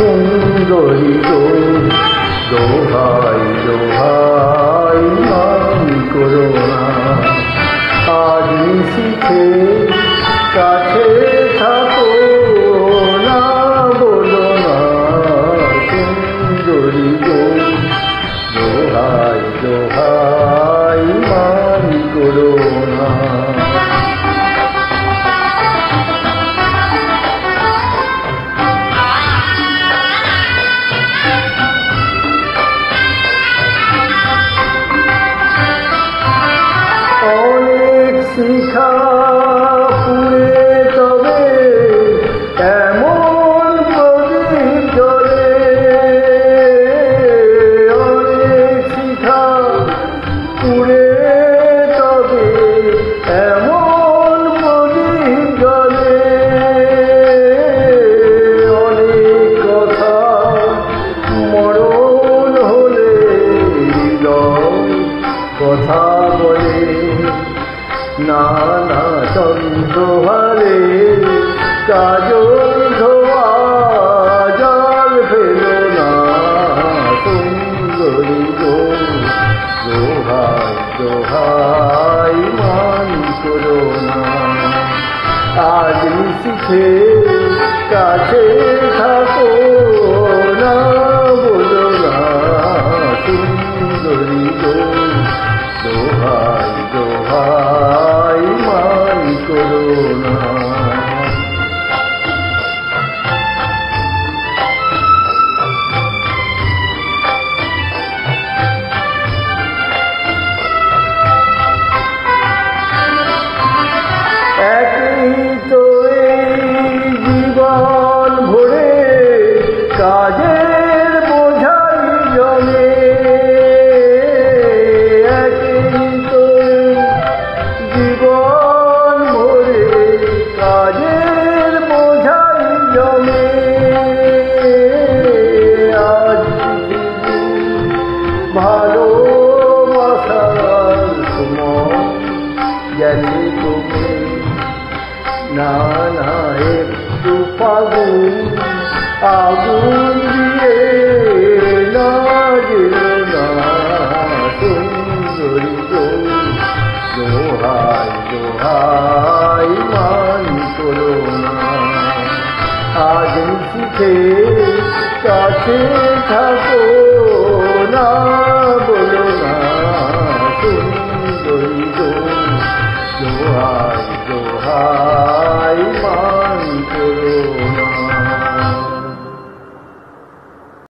সুন্দরী গো দোহাই দোহাই মান করো না আজ নিশিথে কাছে থাকো না বলো না সুন্দরী গো দোহাই দোহাই মান করো না শিখা পুরে তবে এমন প্রদীপ জ্বলে অনেক শিখা পুরে তবে এমন প্রদীপ জ্বলে অনেক কথা মরণ হলে কথা বলে নানা চন্দ্রহারে কাজল ধোয়া জল ফেলো না সুন্দরী গো দোহাই দোহাই মান করো না আজ নিশিথে কাছে থাকো না বলো না সুন্দরী গো দোহাই দোহাই মান করো না একই তো এই জীবন ভরে কাজের বোঝাই জমে জীবন ভরে কাজের বোঝাই জমে আজ ভালোবাসার সময় গেছে তুমি না না একটু আগুন দিয়ে না যেও না সুন্দরী গো দোহাই দোহাই মান করো না আজ নিশিথে কাছে থাকো না বলো না সুন্দরী গো দোহাই দোহাই